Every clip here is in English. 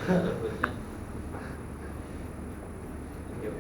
Another question? Thank you.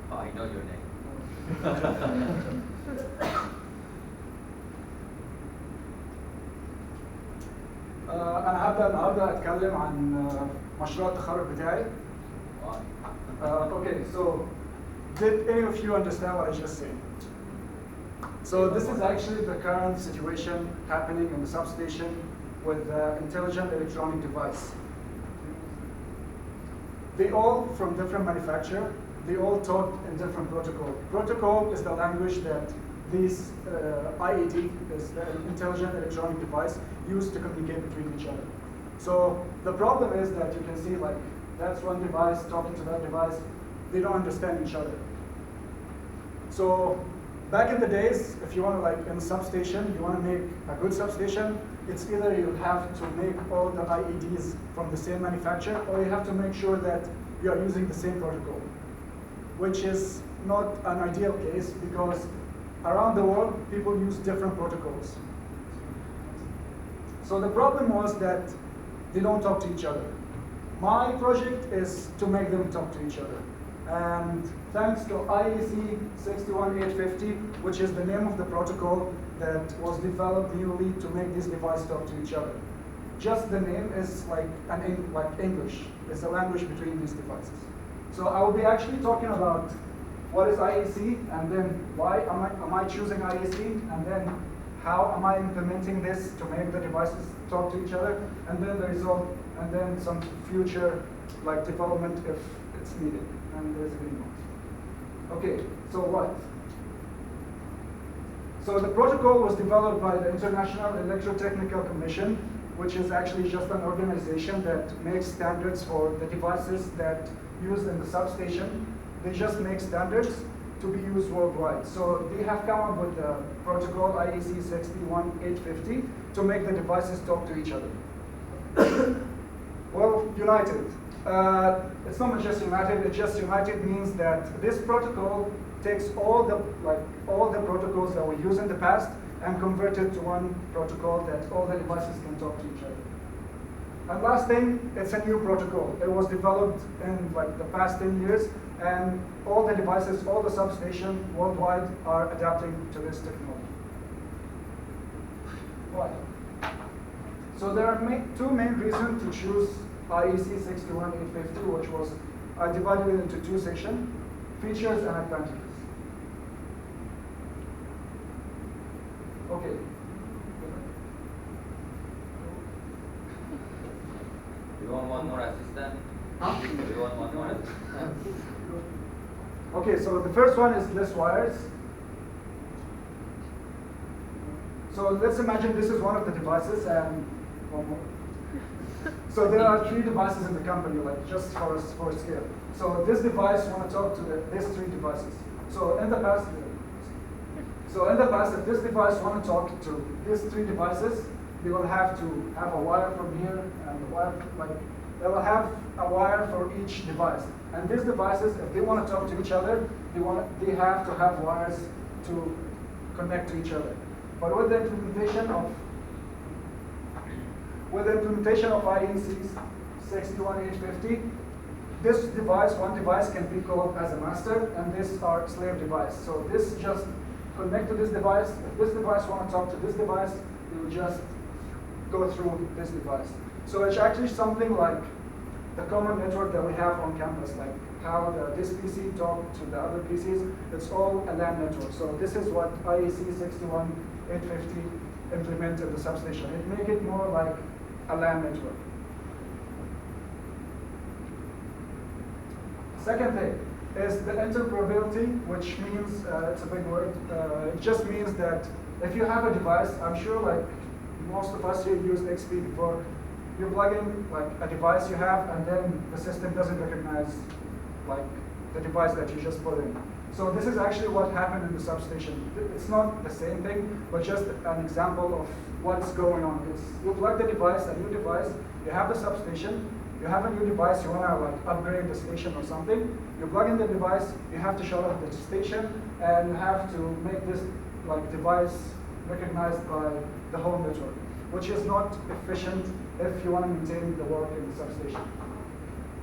Oh, I know your name. أنا هبدأ أتكلم عن مشروع التخرج بتاعي. Okay, so did any of you understand what I just said? So this is actually the current situation happening in the substation with the intelligent electronic device. They all from different manufacturer. They all talk in different protocol. Protocol is the language that these IED, is the intelligent electronic device, used to communicate between each other. So the problem is that you can see like that's one device talking to that device. They don't understand each other. So back in the days, if you want to like in a substation, you want to make a good substation, it's either you have to make all the IEDs from the same manufacturer, or you have to make sure that you are using the same protocol, which is not an ideal case because around the world, people use different protocols. So the problem was that they don't talk to each other. My project is to make them talk to each other. And thanks to IEC 61850, which is the name of the protocol that was developed newly to make this device talk to each other. Just the name is like English. It's a language between these devices. So I will be actually talking about what is IEC, and then why am I choosing IEC, and then how am I implementing this to make the devices talk to each other, and then the result, and then some future like development if it's needed, and there's a need. Okay, so what? So the protocol was developed by the International Electrotechnical Commission, which is actually just an organization that makes standards for the devices that used in the substation. They just make standards to be used worldwide. So they have come up with the protocol IEC 61850 to make the devices talk to each other. Well, united. It's not just united, it's just united means that this protocol takes all the protocols that we used in the past and convert it to one protocol that all the devices can talk to each other. And last thing, it's a new protocol. It was developed in like the past 10 years, and all the devices, all the substations worldwide are adapting to this technology. Why? So there are two main reasons to choose IEC 61850, which was I divided it into two sections, features and advantages. Okay. You want one more assistant? Huh? You want one more assistant? Okay, so the first one is less wires. So let's imagine this is one of the devices and one more. So there are three devices in the company, like just for scale. So this device want to talk to these three devices. So in the past, if this device want to talk to these three devices, they will have to have a wire from here and a wire they will have a wire for each device. And these devices, if they want to talk to each other, they have to have wires to connect to each other. But with the implementation of IEC 61850, this device, one device can be called as a master, and this are slave device. So this just connect to this device. If this device want to talk to this device, it will just go through this device. So it's actually something like the common network that we have on campus, like how this PC talk to the other PCs. It's all a LAN network. So this is what IEC 61850 implemented the substation. It make it more like a LAN network. Second thing is the interoperability, which means, it's a big word, it just means that if you have a device, I'm sure like most of us here used XP before, you plug in like a device you have and then the system doesn't recognize like the device that you just put in. So this is actually what happened in the substation. It's not the same thing, but just an example of what's going on. It's you plug the device, a new device, you have the substation, you have a new device, you wanna like upgrade the station or something, you plug in the device, you have to shut off the station, and you have to make this like device recognized by the whole network, which is not efficient if you want to maintain the work in the substation.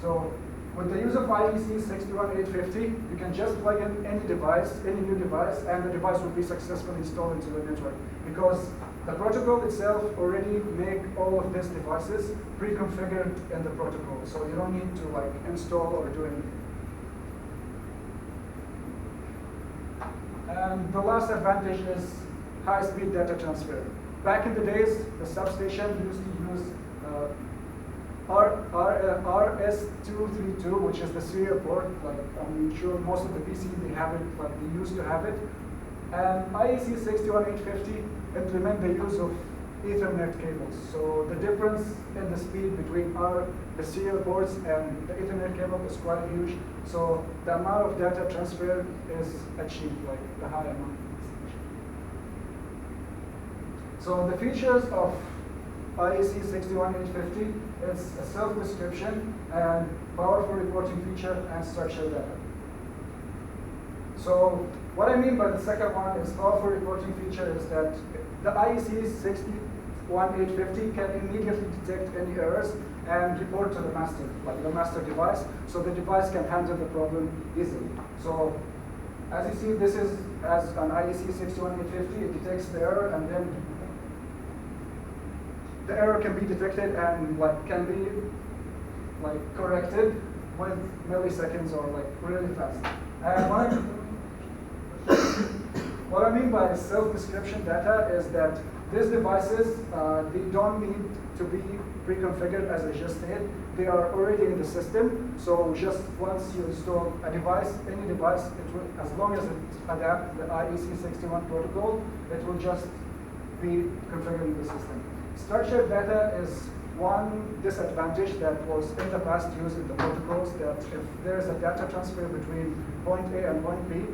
So with the use of IEC 61850, you can just plug in any device, any new device, and the device will be successfully installed into the network because the protocol itself already make all of these devices pre-configured in the protocol. So you don't need to like install or do anything. And the last advantage is high-speed data transfer. Back in the days, the substation used to use RS232, which is the serial port. Like I'm sure most of the PC they have it, like they used to have it. And IEC 61850 implement the use of Ethernet cables. So the difference in the speed between the serial ports and the Ethernet cable is quite huge. So the amount of data transfer is achieved, like the high amount. So the features of IEC 61850 is a self-description and powerful reporting feature and structured data. So what I mean by the second one is powerful reporting feature is that the IEC 61850 can immediately detect any errors and report to the master, like the master device, so the device can handle the problem easily. So as you see, this is as an IEC 61850, it detects the error and then the error can be detected and like can be like corrected with milliseconds or like really fast. And what I mean by self-description data is that these devices, they don't need to be pre-configured as I just said. They are already in the system. So just once you install a device, any device, it will, as long as it adapts the IEC 61 protocol, it will just be configured in the system. Structured data is one disadvantage that was in the past used in the protocols, that if there is a data transfer between point A and point B,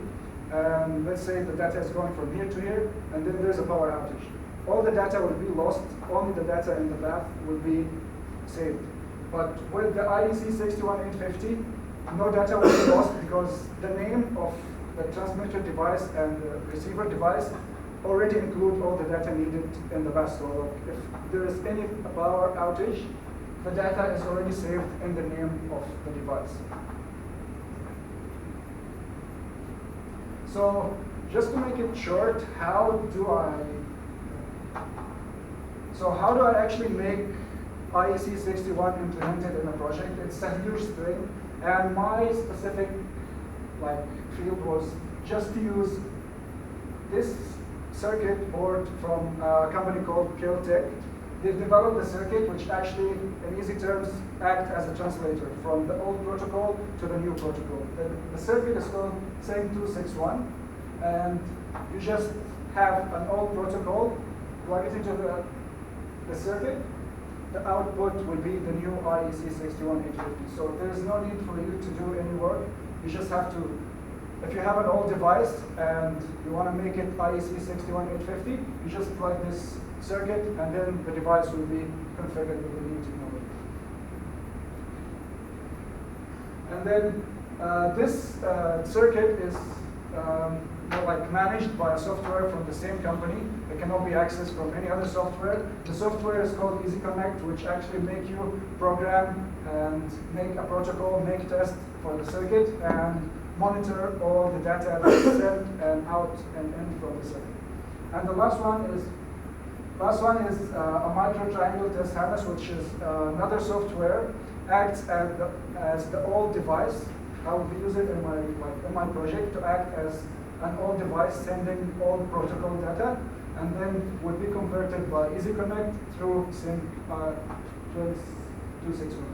and let's say the data is going from here to here, and then there's a power outage. All the data will be lost, only the data in the path will be saved. But with the IEC 61850, no data will be lost because the name of the transmitter device and the receiver device already include all the data needed in the bus. So if there is any power outage, the data is already saved in the name of the device. So just to make it short, how do I actually make IEC 61 implemented in a project? It's a huge thing, and my specific field was just to use this circuit board from a company called Caltech. They've developed a circuit which actually, in easy terms, act as a translator from the old protocol to the new protocol. The circuit is called SIG261, and you just have an old protocol, plug it into the circuit, the output will be the new IEC 61850. So there's no need for you to do any work. You just have to, if you have an old device and you want to make it IEC 61850, you just plug this circuit and then the device will be configured with the new technology. And then this circuit is managed by a software from the same company. It cannot be accessed from any other software. The software is called EasyConnect, which actually make you program and make a protocol, make tests for the circuit, and monitor all the data that is sent and out and in from the circuit. And the last one is a micro triangle test harness, which is another software, acts as the old device. I will use it in my project to act as an old device sending old protocol data, and then would be converted by EasyConnect through SIG 261.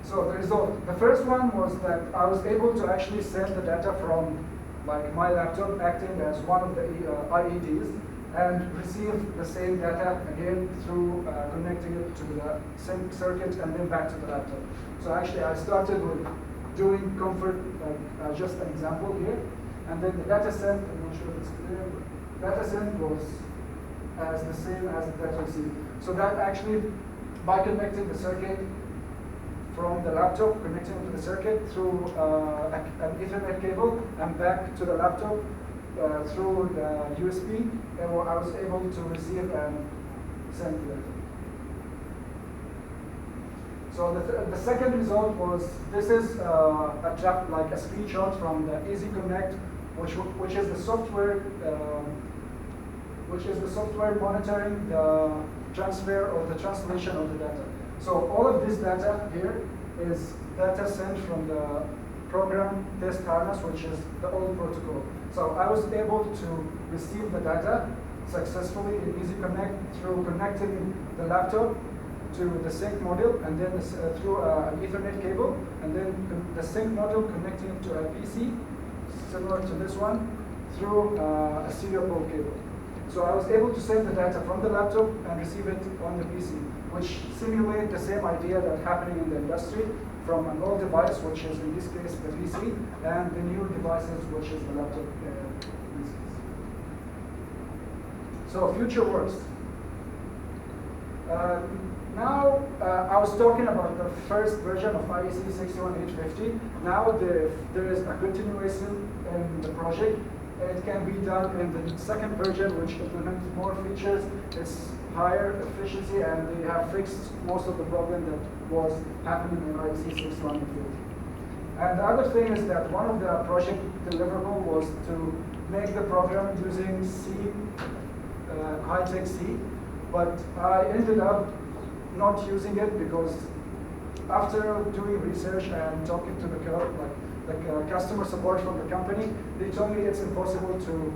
So the result, the first one was that I was able to actually send the data from my laptop acting as one of the IEDs and receive the same data again through connecting it to the sync circuit and then back to the laptop. So actually I started with doing comfort, like just an example here. And then the data sent, I'm not sure if it's clear, but data sent was as the same as the data received. So that actually, by connecting the circuit from the laptop, connecting it to the circuit through an Ethernet cable and back to the laptop through the USB, I was able to receive and send data. So the second result was, this is a draft, like a screenshot from the Easy Connect, which is the software monitoring the transfer or the translation of the data. So all of this data here is data sent from the program test harness, which is the old protocol. So I was able to receive the data successfully in Easy Connect through connecting the laptop to the sync module, and then through an Ethernet cable, and then the sync module connecting it to a PC, similar to this one, through a serial port cable. So I was able to send the data from the laptop and receive it on the PC, which simulate the same idea that's happening in the industry from an old device, which is in this case the PC, and the new devices, which is the laptop PCs. So future works. Now, I was talking about the first version of IEC 61850. Now there is a continuation in the project. It can be done in the second version, which implements more features. It's higher efficiency, and they have fixed most of the problem that was happening in IEC 61850. And the other thing is that one of the project deliverable was to make the program using C, high-tech C, but I ended up not using it because after doing research and talking to the customer support from the company, they told me it's impossible to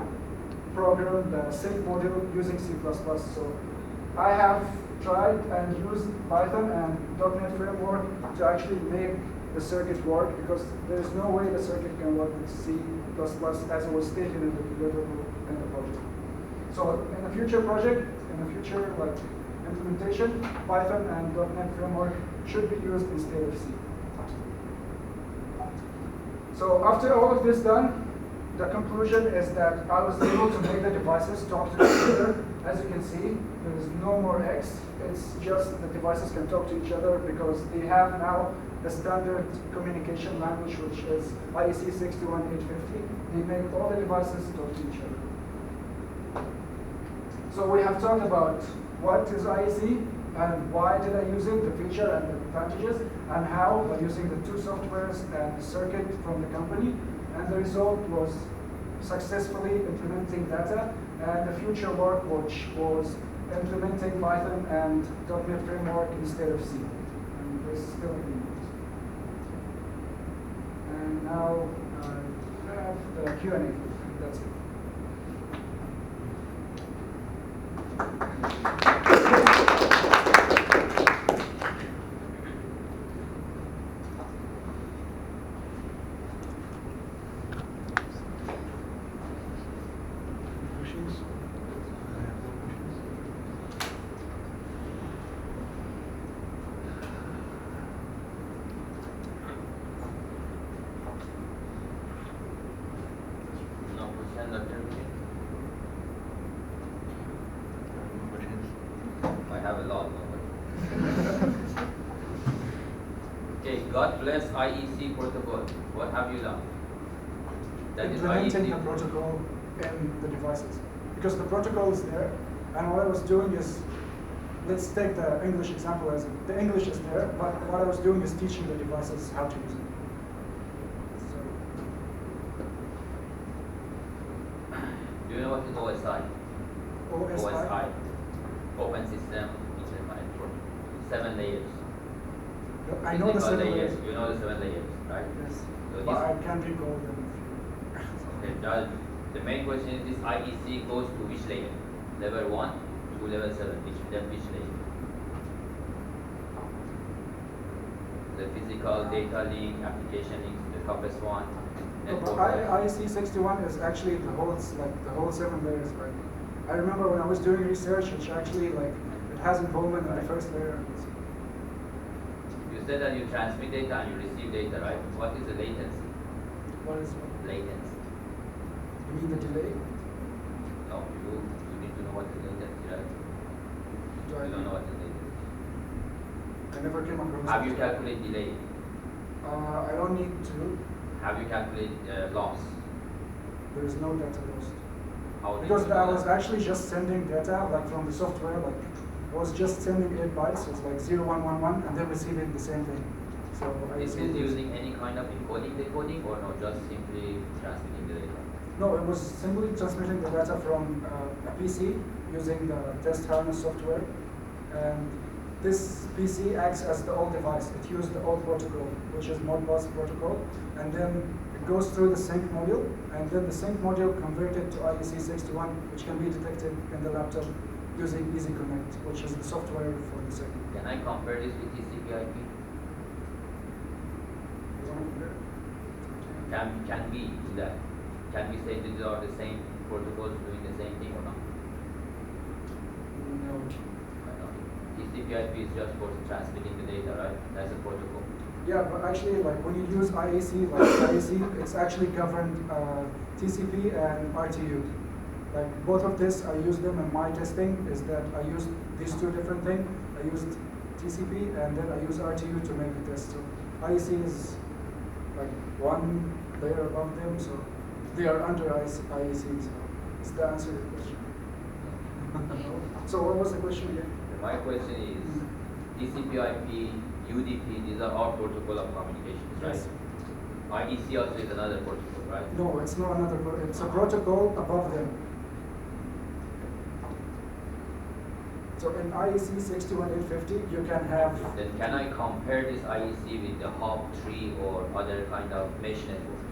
program the sync module using C++. So I have tried and used Python and .NET framework to actually make the circuit work, because there is no way the circuit can work with C++ as it was stated in the deliverable in the project. So in the future project, in the future implementation, Python and .NET framework should be used instead of C. So after all of this done, the conclusion is that I was able to make the devices talk to each other. As you can see, there is no more X. It's just the devices can talk to each other because they have now the standard communication language, which is IEC 61850. They make all the devices talk to each other. So we have talked about what is IEC and why did I use it, the feature and the advantages, and how by using the two softwares and the circuit from the company. And the result was successfully implementing data, and the future work, which was implementing Python and .NET framework instead of C. And this is still in use. And now I have the Q&A. That's it. I have a lot. Okay, God bless IEC protocol. What have you done? That is implementing IEC the protocol in the devices. Because the protocol is there, and what I was doing is, let's take the English example as the English is there, but what I was doing is teaching the devices how to use it. Do you know what is OSI? OSI? Open System Interconnect for 7 layers. I know the Physical 7 layers. You know the 7 layers, right? Yes, So but I this, can't recall them. okay, the main question is this IEC goes to which layer? Level 1 to level 7, which layer? The physical, data link, application link, the toughest one. IEC 61 is actually the whole 7 layers, right? I remember when I was doing research, which actually it has involvement in the first layer. You said that you transmit data and you receive data, right? What is the latency? What is what? Latency. You mean the delay? No, you need to know what the latency, right? You don't know what the latency. I never came across. Have you calculated delay? I don't need to. Have you calculated loss? There is no data lost. How do Because you know I was that? actually just sending data, like from the software, like I was just sending 8 bytes, so it's like 0111, and then receiving the same thing. So I Is assumed it it's- using any kind of encoding, decoding, or no, just simply transmitting the data? No, it was simply transmitting the data from a PC using the test harness software, and this PC acts as the old device. It used the old protocol, which is Modbus protocol, and then it goes through the sync module, and then the sync module converted to IEC 61, which can be detected in the laptop using Easy Connect, which is the software for the sync. Can I compare this with TCP/IP? Can we do that? Can we say these are the same protocols doing the same thing or not? No. I don't know. TCP/IP is just for transmitting the data, right? That's a protocol. Yeah, but actually, like when you use IAC, like IAC, it's actually governed TCP and RTU. Like both of this, I use them in my testing. Is that I used these two different things. I used TCP and then I use RTU to make the test. So IAC is like one layer above them, so they are under IAC. So it's the answer to the question. So what was the question again? My question is TCP/IP, UDP. These are all protocol of communications, right? Yes. IEC also is another protocol, right? No, it's not another. It's a protocol above them. So in IEC 61850, you can have. Then can I compare this IEC with the hop tree or other kind of mesh networks?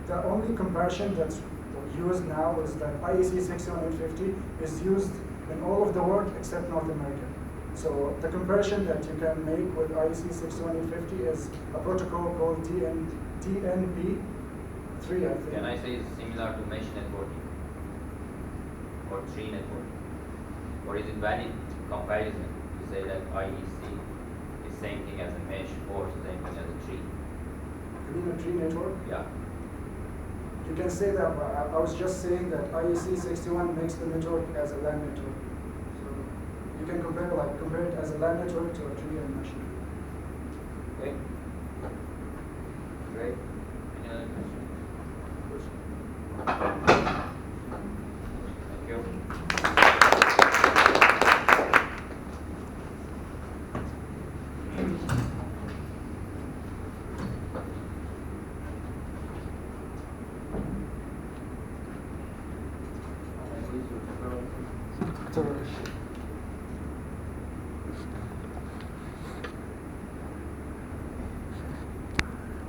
The only comparison that's used now is that IEC 61850 is used in all of the world except North America. So the comparison that you can make with IEC 61850 is a protocol called TNP3, I think. Can I say it's similar to mesh networking or tree networking? Or is it valid comparison to say that IEC is same thing as a mesh or same thing as a tree? You mean a tree network? Yeah. You can say that, but I was just saying that IEC 61 makes the network as a LAN network. So you can compare it as a LAN network to a tree and mesh network. Okay. Great. Any other questions? Thank you. Sorry.